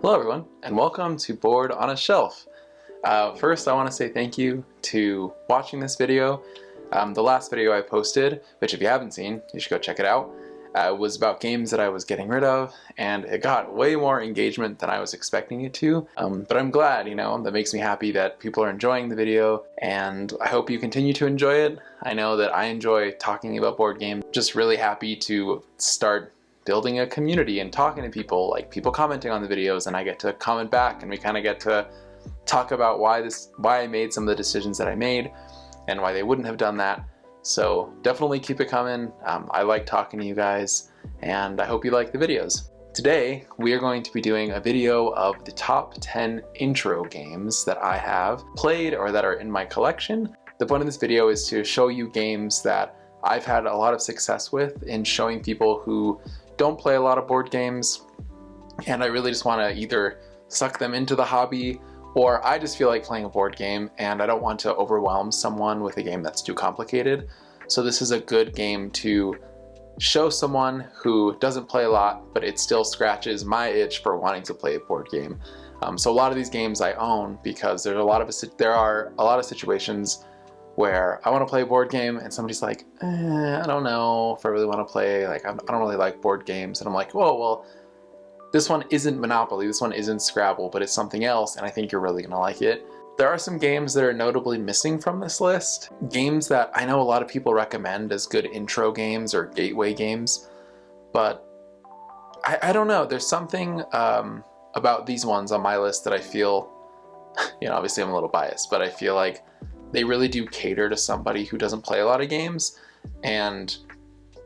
Hello everyone, and welcome to Board on a Shelf. First, I want to say thank you to watching this video. The last video I posted, which if you haven't seen, you should go check it out, was about games that I was getting rid of, and it got way more engagement than I was expecting it to. But I'm glad, that makes me happy that people are enjoying the video, and I hope you continue to enjoy it. I know that I enjoy talking about board games. Just really happy to start building a community and talking to people, like people commenting on the videos, and I get to comment back and we kind of get to talk about why I made some of the decisions that I made and why they wouldn't have done that. So definitely keep it coming. I like talking to you guys and I hope you like the videos. Today we are going to be doing a video of the top 10 intro games that I have played or that are in my collection. The point of this video is to show you games that I've had a lot of success with in showing people who don't play a lot of board games, and I really just want to either suck them into the hobby, or I just feel like playing a board game and I don't want to overwhelm someone with a game that's too complicated. So this is a good game to show someone who doesn't play a lot, but it still scratches my itch for wanting to play a board game. So a lot of these games I own because there are a lot of situations where I want to play a board game and somebody's like, I don't know if I really want to play, like I don't really like board games, and I'm like, well, this one isn't Monopoly, this one isn't Scrabble, but it's something else and I think you're really gonna like it. There are some games that are notably missing from this list, games that I know a lot of people recommend as good intro games or gateway games, but I don't know, there's something about these ones on my list that I feel, obviously I'm a little biased, but I feel like they really do cater to somebody who doesn't play a lot of games, and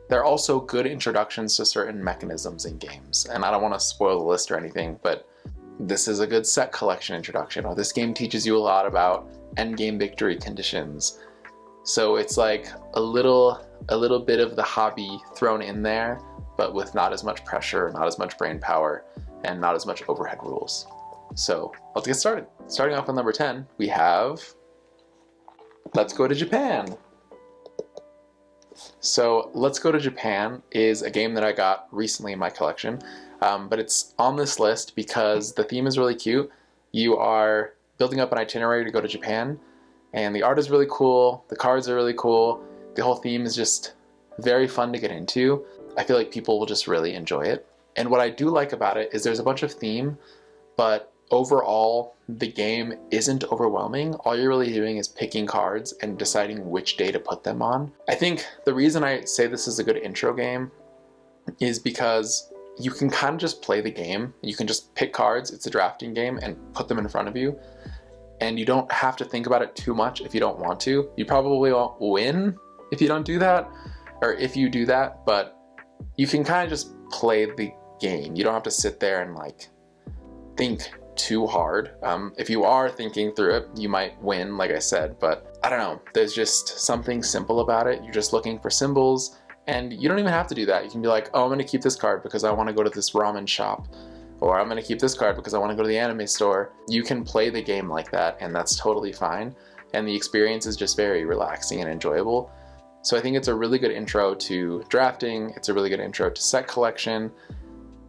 they're also good introductions to certain mechanisms in games. And I don't want to spoil the list or anything, but this is a good set collection introduction, or this game teaches you a lot about endgame victory conditions. So it's like a little bit of the hobby thrown in there, but with not as much pressure, not as much brain power, and not as much overhead rules. So let's get started. Starting off with number 10, we have Let's Go to Japan. So Let's Go to Japan is a game that I got recently in my collection, but it's on this list because the theme is really cute. You are building up an itinerary to go to Japan, and the art is really cool, the cards are really cool, the whole theme is just very fun to get into. I feel like people will just really enjoy it. And what I do like about it is there's a bunch of theme, but overall, the game isn't overwhelming. All you're really doing is picking cards and deciding which day to put them on. I think the reason I say this is a good intro game is because you can kind of just play the game. You can just pick cards, it's a drafting game, and put them in front of you. And you don't have to think about it too much if you don't want to. You probably won't win if you don't do that, or if you do that, but you can kind of just play the game. You don't have to sit there and think too hard. If you are thinking through it, you might win, like I said, but I don't know. There's just something simple about it. You're just looking for symbols, and you don't even have to do that. You can be like, oh, I'm gonna keep this card because I want to go to this ramen shop, or I'm gonna keep this card because I want to go to the anime store. You can play the game like that, and that's totally fine, and the experience is just very relaxing and enjoyable. So I think it's a really good intro to drafting, it's a really good intro to set collection,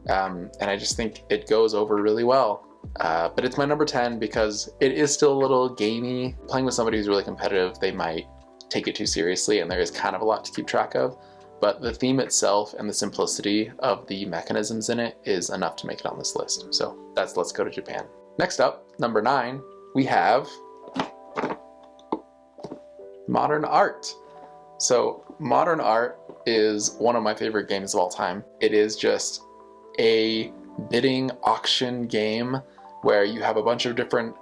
and I just think it goes over really well. But it's my number 10 because it is still a little gamey. Playing with somebody who's really competitive, they might take it too seriously, and there is kind of a lot to keep track of. But the theme itself and the simplicity of the mechanisms in it is enough to make it on this list. So that's Let's Go to Japan. Next up, number 9, we have Modern Art. So Modern Art is one of my favorite games of all time. It is just a bidding auction game where you have a bunch of different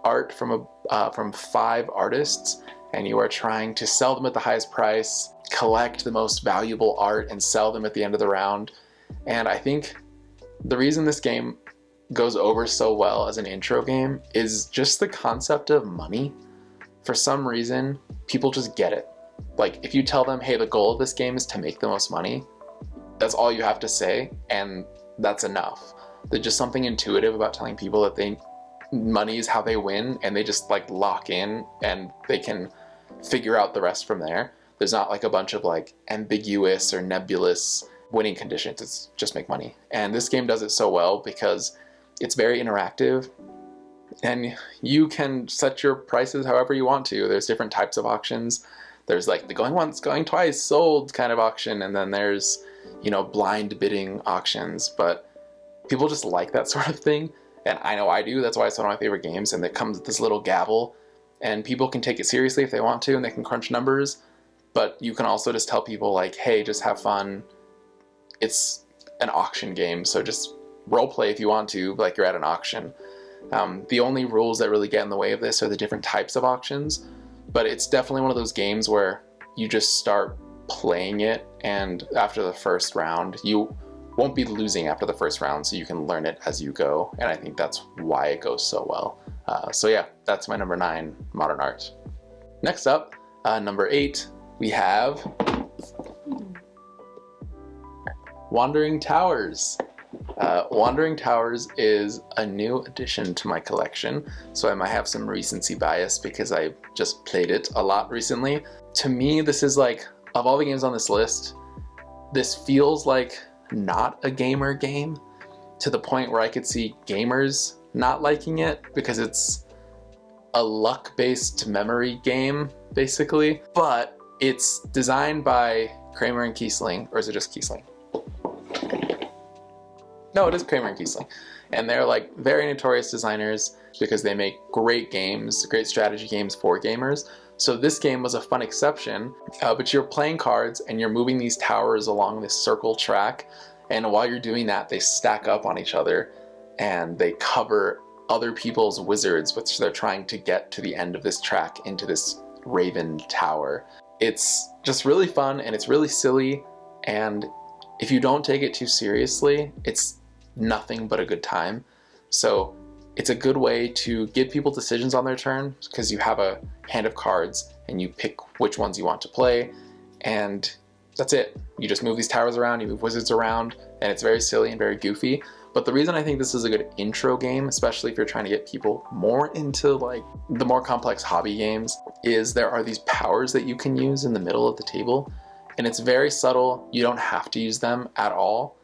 art from 5 artists, and you are trying to sell them at the highest price, collect the most valuable art, and sell them at the end of the round. And I think the reason this game goes over so well as an intro game is just the concept of money. For some reason, people just get it. Like, if you tell them, hey, the goal of this game is to make the most money, that's all you have to say, and that's enough. There's just something intuitive about telling people that money is how they win, and they just lock in and they can figure out the rest from there. There's not a bunch of ambiguous or nebulous winning conditions. It's just make money. And this game does it so well because It's very interactive, and you can set your prices however you want to. There's different types of auctions. There's like the going once, going twice, sold kind of auction, and then there's, you know, blind bidding auctions. But people just like that sort of thing, and I know I do. That's why it's one of my favorite games. And it comes with this little gavel, and people can take it seriously if they want to, and they can crunch numbers. But you can also just tell people like, hey, just have fun. It's an auction game, so just role play if you want to, like you're at an auction. The only rules that really get in the way of this are the different types of auctions, but it's definitely one of those games where you just start playing it, and after the first round, you won't be losing after the first round, so you can learn it as you go, and I think that's why it goes so well. So yeah, that's my number 9, Modern Art. Next up, number 8, we have Wandering Towers. Wandering Towers is a new addition to my collection, so I might have some recency bias because I just played it a lot recently. To me, this is like, of all the games on this list, this feels like not a gamer game, to the point where I could see gamers not liking it because it's a luck-based memory game, basically. But it's designed by Kramer and Kiesling, or is it just Kiesling? No, it is Kramer and Kiesling. And they're like very notorious designers because they make great games, great strategy games for gamers. So this game was a fun exception, but you're playing cards and you're moving these towers along this circle track. And while you're doing that, they stack up on each other and they cover other people's wizards, which they're trying to get to the end of this track into this Raven Tower. It's just really fun and it's really silly. And if you don't take it too seriously, it's nothing but a good time. So it's a good way to give people decisions on their turn because you have a hand of cards and you pick which ones you want to play, and that's it. You just move these towers around, you move wizards around, and it's very silly and very goofy. But the reason I think this is a good intro game, especially if you're trying to get people more into like the more complex hobby games, is there are these powers that you can use in the middle of the table. And it's very subtle. You don't have to use them at all.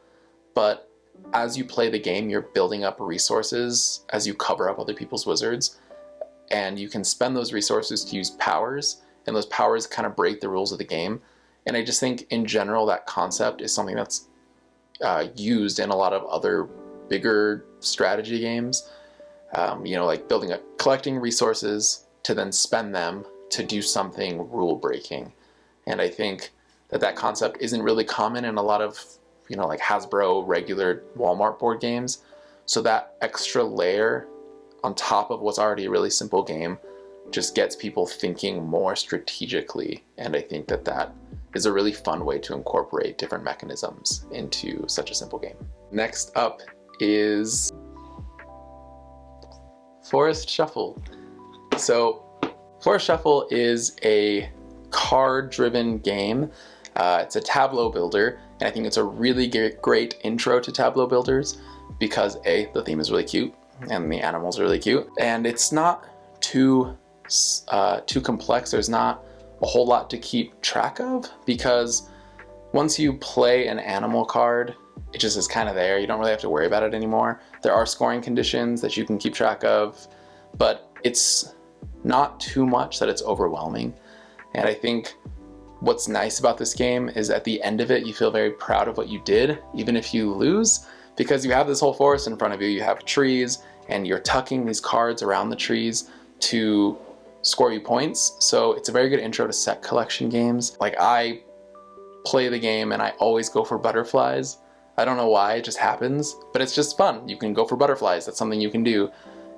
But as you play the game, you're building up resources as you cover up other people's wizards. And you can spend those resources to use powers. And those powers kind of break the rules of the game. And I just think in general that concept is something that's used in a lot of other bigger strategy games. You know, like collecting resources to then spend them to do something rule breaking. And I think that concept isn't really common in a lot of, you know, like Hasbro regular Walmart board games. So that extra layer on top of what's already a really simple game just gets people thinking more strategically. And I think that is a really fun way to incorporate different mechanisms into such a simple game. Next up is Forest Shuffle. So Forest Shuffle is a card-driven game. It's a tableau builder, and I think it's a really great intro to tableau builders because A, the theme is really cute and the animals are really cute, and it's not too complex. There's not a whole lot to keep track of because once you play an animal card, it just is kind of there. You don't really have to worry about it anymore. There are scoring conditions that you can keep track of, but it's not too much that it's overwhelming. And I think what's nice about this game is at the end of it, you feel very proud of what you did, even if you lose, because you have this whole forest in front of you. You have trees, and you're tucking these cards around the trees to score you points. So it's a very good intro to set collection games. Like, I play the game and I always go for butterflies. I don't know why, it just happens, but it's just fun. You can go for butterflies. That's something you can do.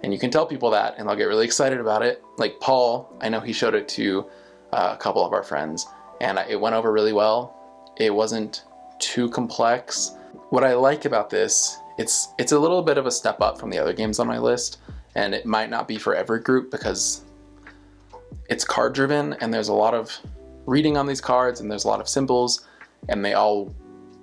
And you can tell people that, and they'll get really excited about it. Like Paul, I know he showed it to a couple of our friends, and it went over really well. It wasn't too complex. What I like about this, it's a little bit of a step up from the other games on my list, and it might not be for every group because it's card driven and there's a lot of reading on these cards and there's a lot of symbols and they all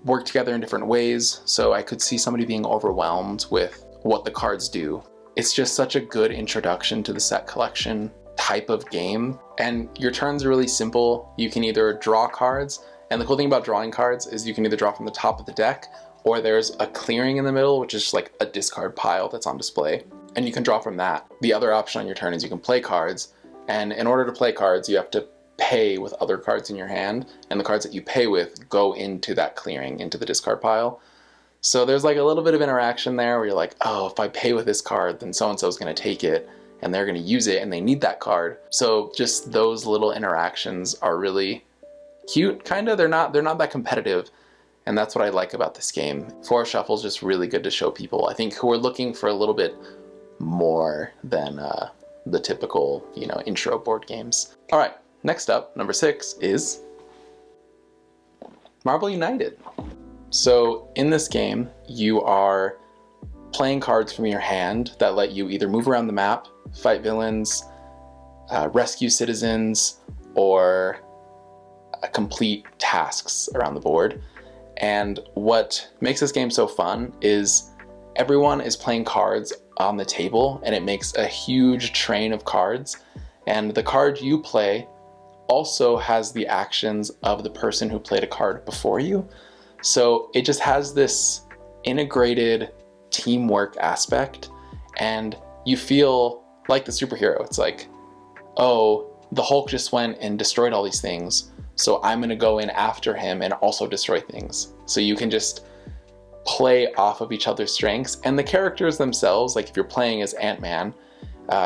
work together in different ways. So I could see somebody being overwhelmed with what the cards do. It's just such a good introduction to the set collection type of game. And your turns are really simple. You can either draw cards, and the cool thing about drawing cards is you can either draw from the top of the deck or there's a clearing in the middle, which is just like a discard pile that's on display, and you can draw from that. The other option on your turn is you can play cards, and in order to play cards, you have to pay with other cards in your hand, and the cards that you pay with go into that clearing, into the discard pile. So there's like a little bit of interaction there where you're like, oh, if I pay with this card, then so-and-so is going to take it, and they're going to use it, and they need that card. So just those little interactions are really cute, kind of. They're not that competitive, and that's what I like about this game. Forest Shuffle is just really good to show people, I think, who are looking for a little bit more than the typical, you know, intro board games. All right, next up, number 6 is Marble United. So in this game, you are playing cards from your hand that let you either move around the map, fight villains, rescue citizens, or complete tasks around the board. And what makes this game so fun is everyone is playing cards on the table, and it makes a huge train of cards. And the card you play also has the actions of the person who played a card before you. So it just has this integrated teamwork aspect, and you feel like the superhero. It's like, oh, the Hulk just went and destroyed all these things, so I'm gonna go in after him and also destroy things. So you can just play off of each other's strengths. And the characters themselves, like if you're playing as Ant-Man,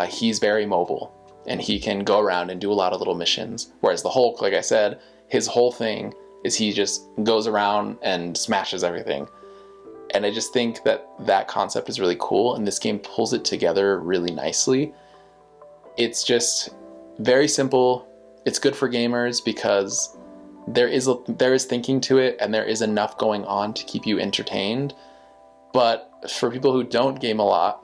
he's very mobile and he can go around and do a lot of little missions. Whereas the Hulk, like I said, his whole thing is he just goes around and smashes everything. And I just think that that concept is really cool, and this game pulls it together really nicely. It's just very simple. It's good for gamers because there is thinking to it, and there is enough going on to keep you entertained. But for people who don't game a lot,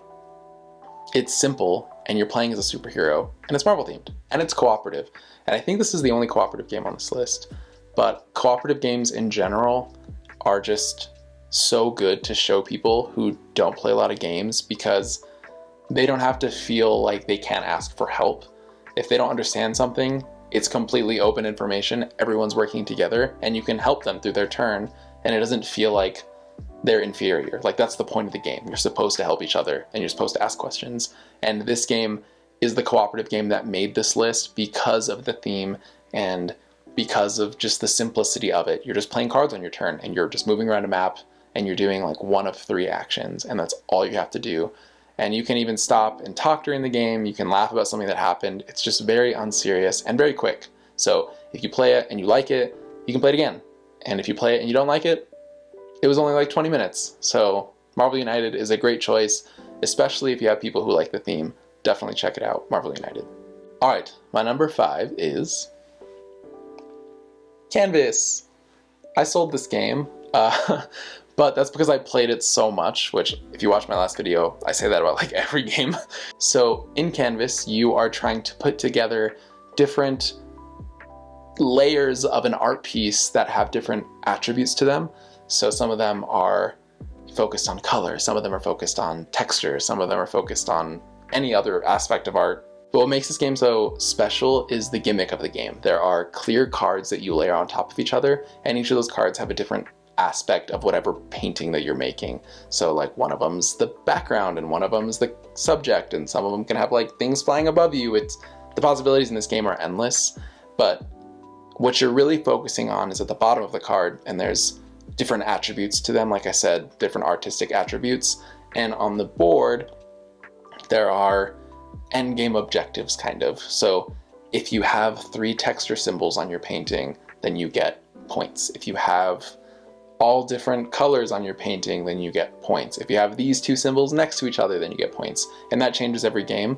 it's simple, and you're playing as a superhero, and it's Marvel themed, and it's cooperative. And I think this is the only cooperative game on this list. But cooperative games in general are just so good to show people who don't play a lot of games, because they don't have to feel like they can't ask for help. If they don't understand something, it's completely open information. Everyone's working together, and you can help them through their turn, and it doesn't feel like they're inferior. Like, that's the point of the game. You're supposed to help each other, and you're supposed to ask questions. And this game is the cooperative game that made this list because of the theme and because of just the simplicity of it. You're just playing cards on your turn, and you're just moving around a map, and you're doing like one of 3 actions, and that's all you have to do. And you can even stop and talk during the game. You can laugh about something that happened. It's just very unserious and very quick. So if you play it and you like it, you can play it again. And if you play it and you don't like it, it was only like 20 minutes. So Marvel United is a great choice, especially if you have people who like the theme. Definitely check it out, Marvel United. All right, my number 5 is Canvas. I sold this game, but that's because I played it so much, which if you watch my last video, I say that about like every game. So in Canvas, you are trying to put together different layers of an art piece that have different attributes to them. So some of them are focused on color, some of them are focused on texture, some of them are focused on any other aspect of art. But what makes this game so special is the gimmick of the game. There are clear cards that you layer on top of each other, and each of those cards have a different aspect of whatever painting that you're making. So like one of them's the background, and one of them's the subject, and some of them can have like things flying above you. The possibilities in this game are endless, but what you're really focusing on is at the bottom of the card, and there's different attributes to them, like I said, different artistic attributes. And on the board, there are endgame objectives, kind of. So if you have 3 texture symbols on your painting, then you get points. If you have all different colors on your painting, then you get points. If you have these 2 symbols next to each other, then you get points. And that changes every game.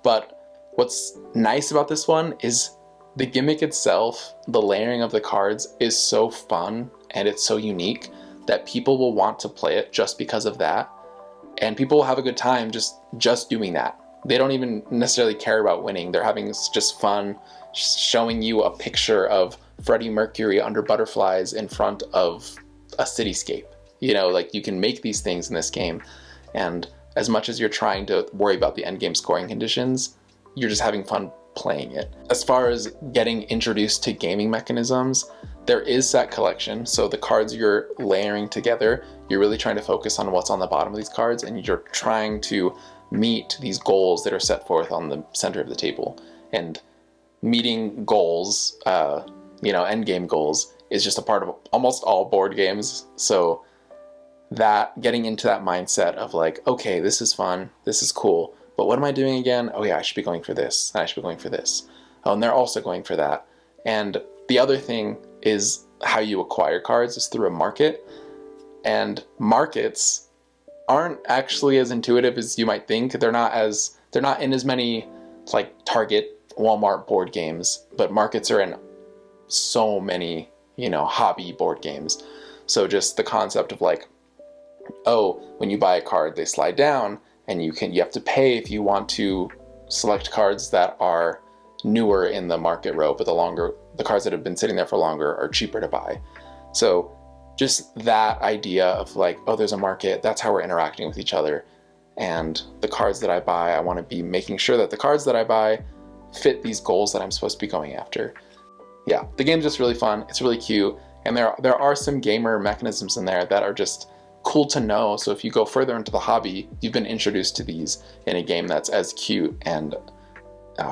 But what's nice about this one is the gimmick itself, the layering of the cards, is so fun and it's so unique that people will want to play it just because of that. And people will have a good time just doing that. They don't even necessarily care about winning. They're having just fun showing you a picture of Freddie Mercury under butterflies in front of a cityscape. You know, like, you can make these things in this game, and as much as you're trying to worry about the endgame scoring conditions, you're just having fun playing it. As far as getting introduced to gaming mechanisms, There is set collection, so the cards you're layering together, you're really trying to focus on what's on the bottom of these cards, and you're trying to meet these goals that are set forth on the center of the table. And meeting goals, end game goals, is just a part of almost all board games. So that getting into that mindset of like, okay, this is fun, this is cool, but what am I doing again? Oh yeah, I should be going for this, and I should be going for this. Oh, and they're also going for that. And the other thing is how you acquire cards is through a market. And markets aren't actually as intuitive as you might think. They're not in as many like Target, Walmart board games, but markets are in so many, hobby board games. So just the concept of like, oh, when you buy a card, they slide down, and you have to pay if you want to select cards that are newer in the market row, but the cards that have been sitting there for longer are cheaper to buy. So just that idea of like, oh, there's a market, that's how we're interacting with each other. And the cards that I buy, I want to be making sure that the cards that I buy fit these goals that I'm supposed to be going after. Yeah, the game's just really fun. It's really cute. And there are some gamer mechanisms in there that are just cool to know. So if you go further into the hobby, you've been introduced to these in a game that's as cute and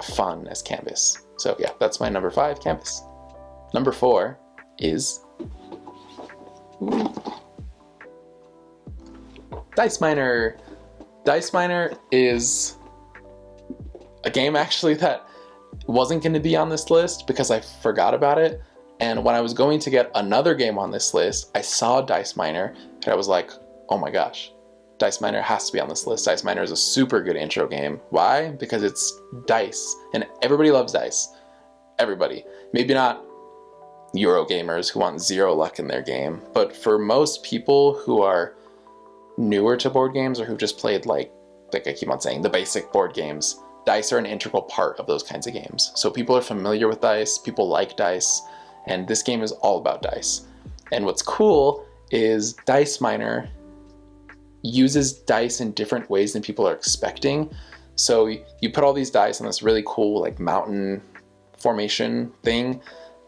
fun as Canvas. So yeah, that's my number 5, Canvas. Number 4 is Dice Miner. Dice Miner is a game actually that wasn't going to be on this list because I forgot about it. And when I was going to get another game on this list, I saw Dice Miner and I was like, oh my gosh, Dice Miner has to be on this list. Dice Miner is a super good intro game. Why? Because it's dice, and everybody loves dice. Everybody. Maybe not Euro gamers who want 0 luck in their game, but for most people who are newer to board games or who've just played like I keep on saying, the basic board games, dice are an integral part of those kinds of games. So people are familiar with dice, people like dice, and this game is all about dice. And what's cool is Dice Miner uses dice in different ways than people are expecting. So you put all these dice on this really cool like mountain formation thing,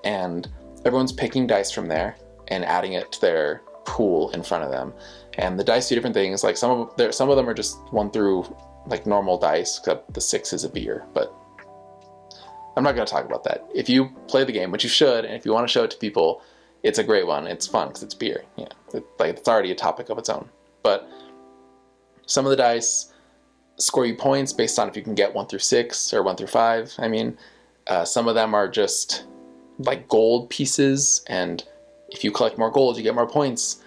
and everyone's picking dice from there and adding it to their pool in front of them. And the dice do different things. Like some of them are just 1 through like normal dice, except the 6 is a beer. But I'm not going to talk about that. If you play the game, which you should, and if you want to show it to people, it's a great one. It's fun because it's beer. Yeah, it's already a topic of its own. But some of the dice score you points based on if you can get 1 through 6 or 1 through 5. I mean, some of them are just like gold pieces, and if you collect more gold, you get more points.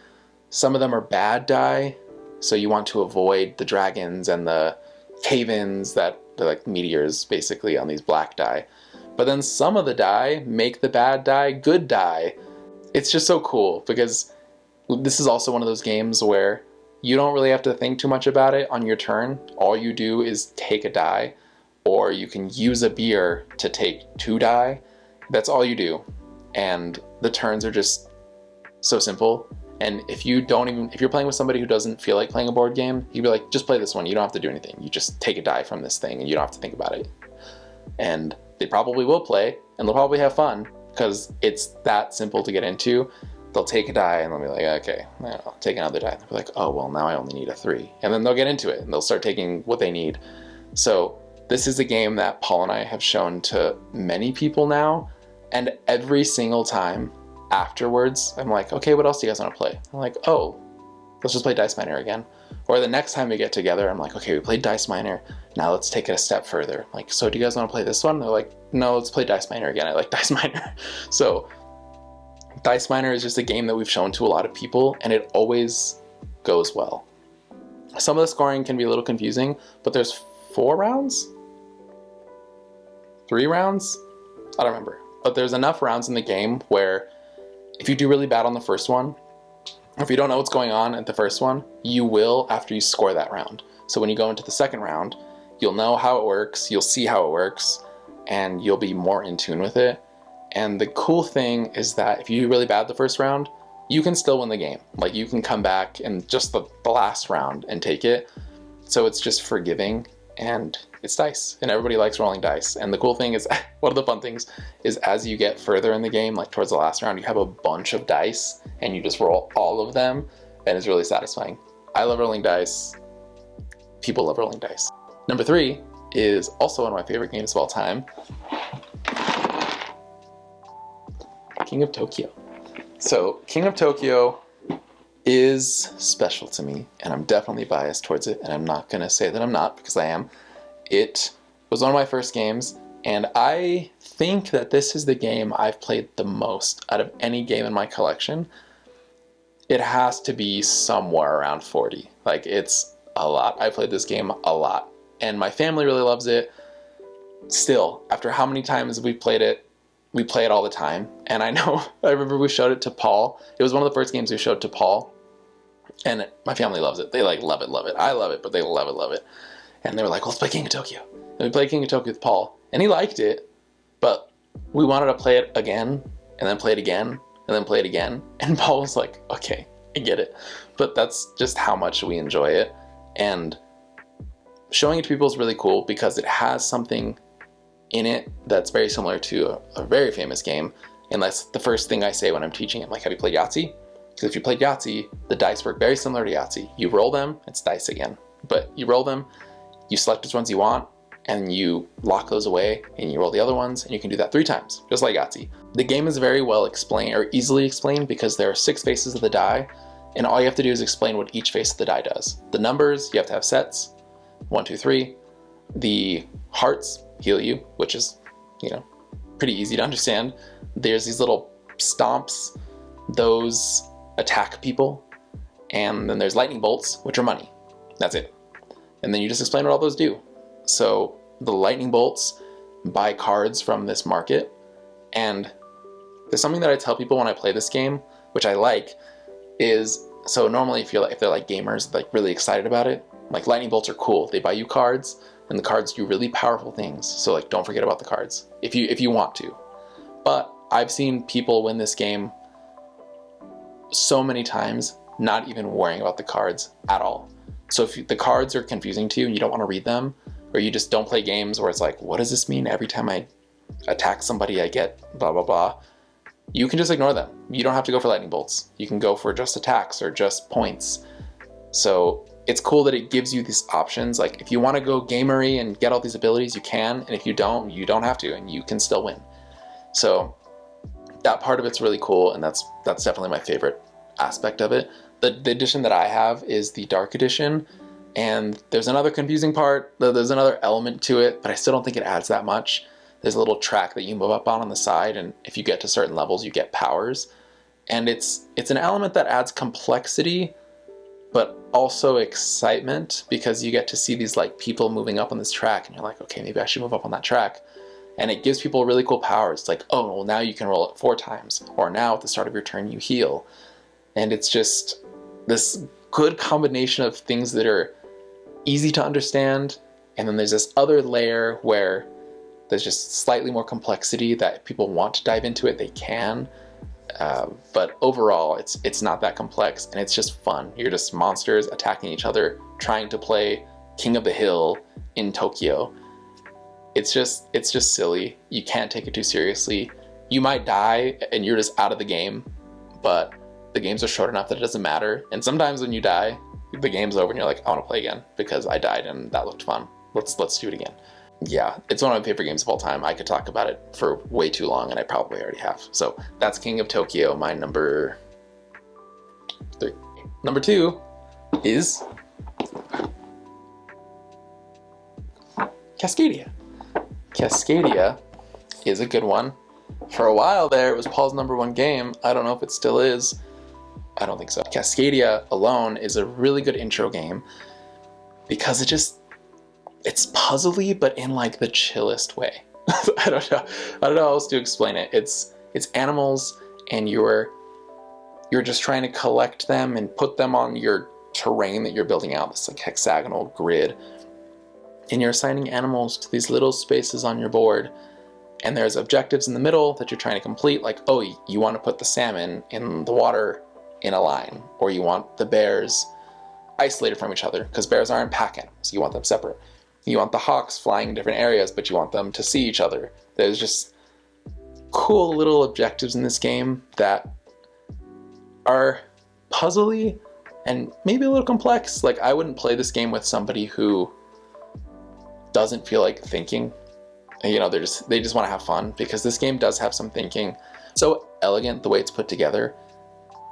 Some of them are bad die, so you want to avoid the dragons and the cave-ins that they're like meteors basically on these black die. But then some of the die make the bad die good die. It's just so cool because this is also one of those games where you don't really have to think too much about it on your turn. All you do is take a die, or you can use a beer to take 2 die. That's all you do. And the turns are just so simple. And if you're playing with somebody who doesn't feel like playing a board game, you'd be like, just play this one. You don't have to do anything. You just take a die from this thing and you don't have to think about it. And they probably will play, and they'll probably have fun because it's that simple to get into. They'll take a die and they'll be like, okay, I'll take another die. They'll be like, oh, well, now I only need a 3. And then they'll get into it and they'll start taking what they need. So this is a game that Paul and I have shown to many people now. And every single time afterwards, I'm like, okay, what else do you guys want to play? I'm like, oh, let's just play Dice Miner again. Or the next time we get together, I'm like, okay, we played Dice Miner. Now let's take it a step further. I'm like, so do you guys want to play this one? They're like, no, let's play Dice Miner again. I like Dice Miner. So Dice Miner is just a game that we've shown to a lot of people, and it always goes well. Some of the scoring can be a little confusing, but there's 4 rounds? 3 rounds? I don't remember. But there's enough rounds in the game where if you do really bad on the first one, or if you don't know what's going on at the first one, you will after you score that round. So when you go into the second round, you'll know how it works, you'll see how it works, and you'll be more in tune with it. And the cool thing is that if you do really bad the first round, you can still win the game. Like, you can come back in just the last round and take it. So it's just forgiving. and it's dice, and everybody likes rolling dice. And the cool thing is, one of the fun things is, as you get further in the game, like towards the last round, you have a bunch of dice and you just roll all of them, and it's really satisfying. I love rolling dice. People love rolling dice. Number 3 is also one of my favorite games of all time, King of Tokyo. So King of Tokyo is special to me, and I'm definitely biased towards it, and I'm not gonna say that I'm not, because I am. It was one of my first games, and I think that this is the game I've played the most out of any game in my collection. It has to be somewhere around 40. Like, it's a lot. I played this game a lot, and my family really loves it. Still, after how many times we play it all the time. And I know, I remember we showed it to Paul. It was one of the first games we showed to Paul, and my family loves it. They like love it. I love it, but they love it. And they were like, well, let's play King of Tokyo. And we played King of Tokyo with Paul, and he liked it, but we wanted to play it again, and then play it again, and then play it again. And Paul was like, okay, I get it. But that's just how much we enjoy it. And showing it to people is really cool because it has something in it that's very similar to a very famous game. And that's the first thing I say when I'm teaching it. Like, have you played Yahtzee? Because if you played Yahtzee, the dice work very similar to Yahtzee. You roll them, it's dice again. But you roll them, you select which ones you want, and you lock those away, and you roll the other ones, and you can do that 3 times, just like Yahtzee. The game is very well explained, or easily explained, because there are 6 faces of the die, and all you have to do is explain what each face of the die does. The numbers, you have to have sets, 1, 2, 3. The hearts heal you, which is, pretty easy to understand. There's these little stomps, those attack people, and then there's lightning bolts, which are money. That's it. And then you just explain what all those do. So the lightning bolts buy cards from this market, and there's something that I tell people when I play this game, which I like, is, so normally if they're like gamers, like really excited about it, like lightning bolts are cool. They buy you cards, and the cards do really powerful things. So like, don't forget about the cards if you want to. But I've seen people win this game so many times, not even worrying about the cards at all. So if the cards are confusing to you and you don't want to read them, or you just don't play games where it's like, what does this mean? Every time I attack somebody, I get blah, blah, blah. You can just ignore them. You don't have to go for lightning bolts. You can go for just attacks or just points. So it's cool that it gives you these options. Like, if you want to go gamery and get all these abilities, you can. And if you don't have to, and you can still win. So that part of it's really cool, and that's definitely my favorite aspect of it. The edition that I have is the Dark Edition, and there's another confusing part. There's another element to it, but I still don't think it adds that much. There's a little track that you move up on the side, and if you get to certain levels, you get powers. And it's an element that adds complexity, but also excitement, because you get to see these like people moving up on this track, and you're like, okay, maybe I should move up on that track. And it gives people really cool powers. It's like, oh, well, now you can roll it 4 times, or now at the start of your turn you heal. And it's just this good combination of things that are easy to understand, and then there's this other layer where there's just slightly more complexity that if people want to dive into it, they can. But overall, it's not that complex, and it's just fun. You're just monsters attacking each other, trying to play King of the Hill in Tokyo. It's just silly. You can't take it too seriously. You might die and you're just out of the game, but the games are short enough that it doesn't matter. And sometimes when you die, the game's over and you're like, I want to play again because I died and that looked fun. Let's do it again. Yeah, it's one of my favorite games of all time. I could talk about it for way too long, and I probably already have. So that's King of Tokyo, my number 3. Number 2 is Cascadia. Cascadia is a good one. For a while there, it was Paul's number 1 game. I don't know if it still is. I don't think so. Cascadia alone is a really good intro game because it's puzzly, but in like the chillest way. I don't know how else to explain it. It's animals, and you're just trying to collect them and put them on your terrain that you're building out, this like hexagonal grid. And you're assigning animals to these little spaces on your board, and there's objectives in the middle that you're trying to complete, like, oh, you want to put the salmon in the water in a line, or you want the bears isolated from each other, because bears aren't pack animals, you want them separate. You want the hawks flying in different areas, but you want them to see each other. There's just cool little objectives in this game that are puzzly and maybe a little complex. Like, I wouldn't play this game with somebody who doesn't feel like thinking. You know, they just want to have fun, because this game does have some thinking. So elegant the way it's put together.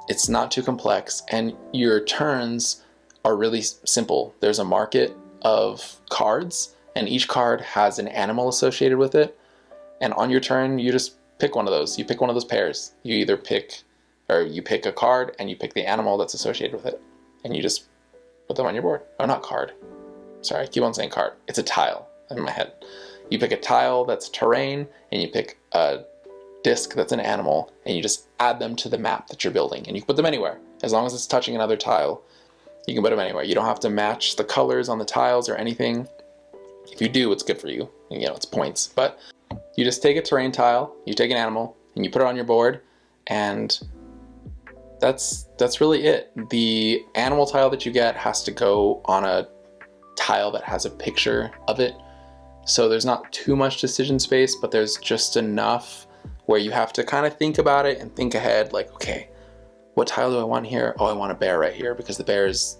It's not too complex, and your turns are really simple. There's a market of cards, and each card has an animal associated with it. And on your turn, you just pick one of those. You pick one of those pairs. You either pick, or you pick a card and you pick the animal that's associated with it, and you just put them on your board. Oh, not card. Sorry, I keep on saying card. It's a tile in my head. You pick a tile that's terrain, and you pick a disc that's an animal, and you just add them to the map that you're building, and you can put them anywhere. As long as it's touching another tile, you can put them anywhere. You don't have to match the colors on the tiles or anything. If you do, it's good for you. You know, it's points. But you just take a terrain tile, you take an animal, and you put it on your board, and that's really it. The animal tile that you get has to go on a tile that has a picture of it. So there's not too much decision space, but there's just enough where you have to kind of think about it and think ahead, like, okay, what tile do I want here? Oh, I want a bear right here, because the bears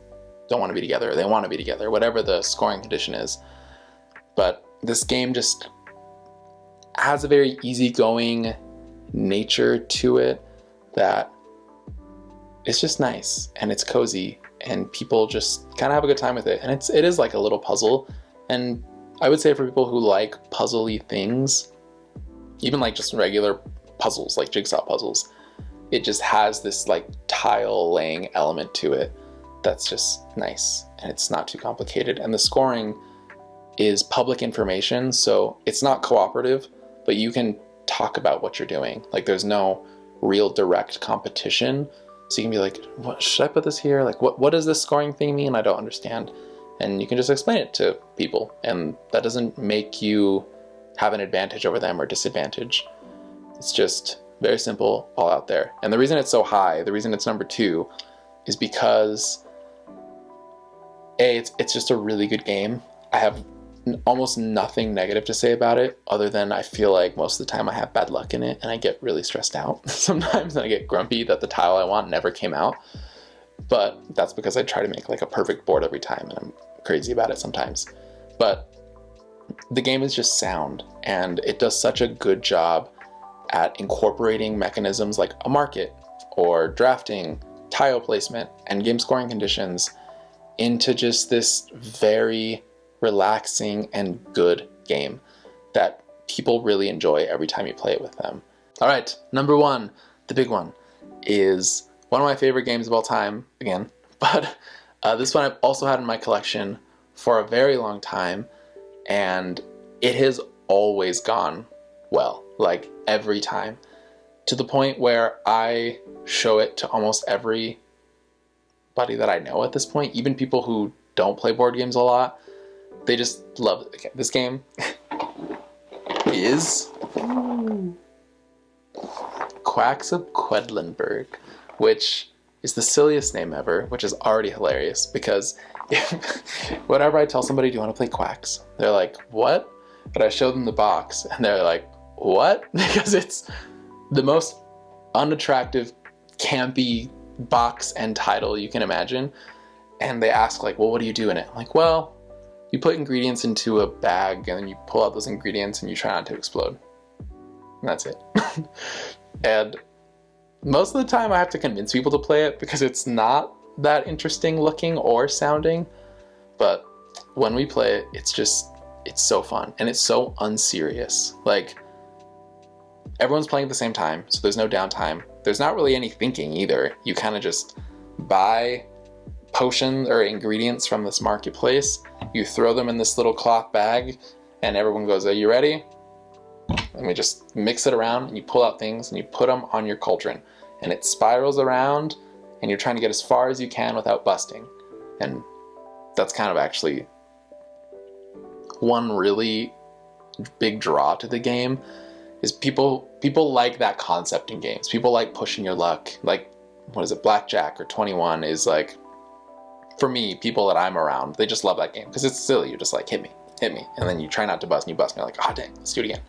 don't want to be together, or they want to be together, whatever the scoring condition is. But this game just has a very easygoing nature to it that it's just nice, and it's cozy, and people just kind of have a good time with it. And it is like a little puzzle, and I would say for people who like puzzly things, even like just regular puzzles, like jigsaw puzzles, it just has this like tile laying element to it that's just nice, and it's not too complicated. And the scoring is public information, so it's not cooperative, but you can talk about what you're doing. Like, there's no real direct competition, so you can be like, what should I put this here? Like, what does this scoring thing mean? I don't understand. And you can just explain it to people, and that doesn't make you have an advantage over them or disadvantage. It's just very simple, all out there. And the reason it's so high, the reason it's number 2, is because it's just a really good game. I have almost nothing negative to say about it, other than I feel like most of the time I have bad luck in it, and I get really stressed out sometimes, and I get grumpy that the tile I want never came out. But that's because I try to make like a perfect board every time, and I'm crazy about it sometimes. But the game is just sound, and it does such a good job at incorporating mechanisms like a market or drafting, tile placement, and game scoring conditions into just this very relaxing and good game that people really enjoy every time you play it with them. All right, number 1, the big one, is one of my favorite games of all time, again, but this one I've also had in my collection for a very long time, and it has always gone well, like every time, to the point where I show it to almost everybody that I know at this point, even people who don't play board games a lot. They just love it. Okay, this game is Quacks of Quedlinburg, which is the silliest name ever, which is already hilarious, because whenever I tell somebody, do you want to play Quacks? They're like, what? But I show them the box, and they're like, what? Because it's the most unattractive, campy box and title you can imagine. And they ask, like, well, what do you do in it? I'm like, well, you put ingredients into a bag, and then you pull out those ingredients, and you try not to explode. And that's it. And most of the time I have to convince people to play it, because it's not that interesting looking or sounding. But when we play it, it's so fun, and it's so unserious. Like, everyone's playing at the same time, so there's no downtime. There's not really any thinking either. You kind of just buy potions or ingredients from this marketplace, you throw them in this little cloth bag, and everyone goes, are you ready? And we just mix it around, and you pull out things, and you put them on your cauldron, and it spirals around, and you're trying to get as far as you can without busting. And that's kind of actually one really big draw to the game, is people like that concept in games. People like pushing your luck. Like, what is it, Blackjack or 21 is like, for me, people that I'm around, they just love that game because it's silly. You're just like, hit me, hit me. And then you try not to bust and you bust and you're like, oh dang, let's do it again.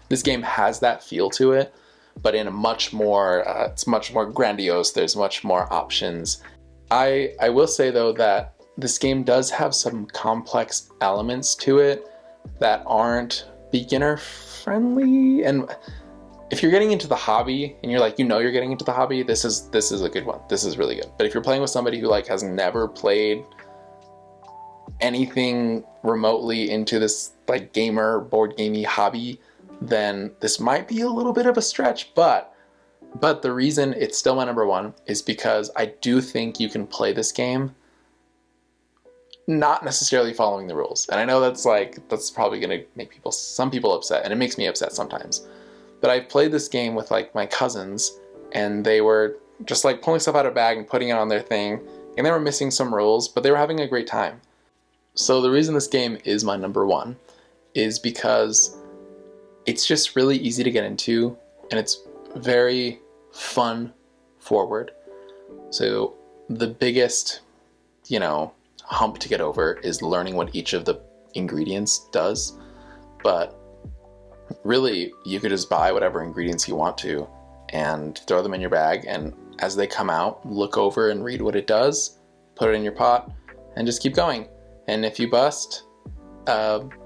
This game has that feel to it, but in a much more, it's much more grandiose. There's much more options. I will say though that this game does have some complex elements to it that aren't beginner friendly. And if you're getting into the hobby and you're like, you're getting into the hobby, this is a good one. This is really good. But if you're playing with somebody who like has never played anything remotely into this like gamer board gamey hobby, then this might be a little bit of a stretch. But the reason it's still my number one is because I do think you can play this game not necessarily following the rules. And I know that's probably gonna make some people upset, and it makes me upset sometimes. But I've played this game with like my cousins, and they were just like pulling stuff out of a bag and putting it on their thing, and they were missing some rules, but they were having a great time. So the reason this game is my number one is because it's just really easy to get into, and it's very fun forward. So the biggest, hump to get over is learning what each of the ingredients does. But really, you could just buy whatever ingredients you want to and throw them in your bag, and as they come out, look over and read what it does, put it in your pot, and just keep going. And if you bust,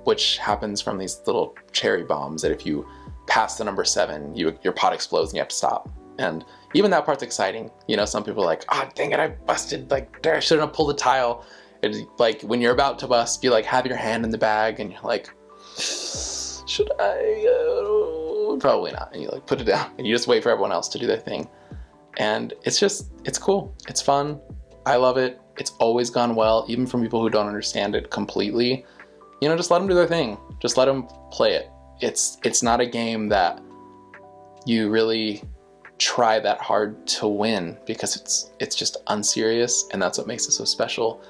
which happens from these little cherry bombs, that if you pass the number 7, your pot explodes and you have to stop. And even that part's exciting. Some people are like, oh dang it, I busted, like I shouldn't have pulled a tile. It's like when you're about to bust, you like have your hand in the bag and you're like, should I? Probably not. And you like put it down and you just wait for everyone else to do their thing. And it's cool. It's fun. I love it. It's always gone well, even from people who don't understand it completely. Just let them do their thing. Just let them play it. It's not a game that you really try that hard to win, because it's just unserious, and that's what makes it so special.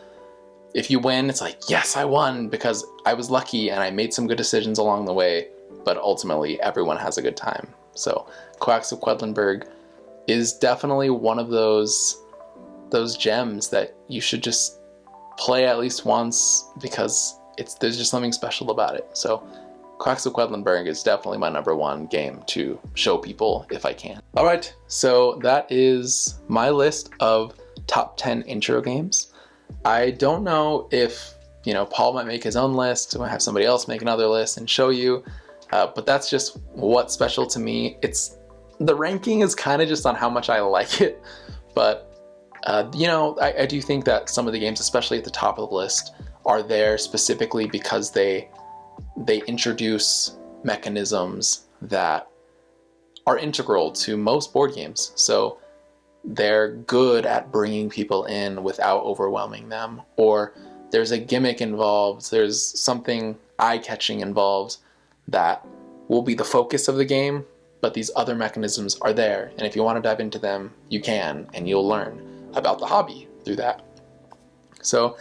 If you win, it's like, yes, I won because I was lucky and I made some good decisions along the way, but ultimately everyone has a good time. So Quacks of Quedlinburg is definitely one of those gems that you should just play at least once, because there's just something special about it. So Quacks of Quedlinburg is definitely my number one game to show people if I can. All right, so that is my list of top 10 intro games. I don't know if, Paul might make his own list, might have somebody else make another list and show you, but that's just what's special to me. The ranking is kind of just on how much I like it, but I do think that some of the games, especially at the top of the list, are there specifically because they introduce mechanisms that are integral to most board games. So they're good at bringing people in without overwhelming them, or there's a gimmick involved, there's something eye-catching involved that will be the focus of the game, but these other mechanisms are there, and if you want to dive into them, you can, and you'll learn about the hobby through that. So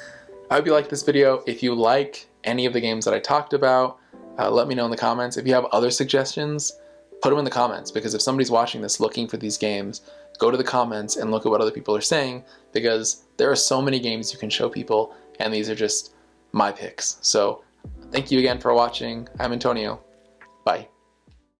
I hope you liked this video. If you like any of the games that I talked about, let me know in the comments. If you have other suggestions, put them in the comments, because if somebody's watching this looking for these games, go to the comments and look at what other people are saying, because there are so many games you can show people, and these are just my picks. So thank you again for watching. I'm Antonio. Bye.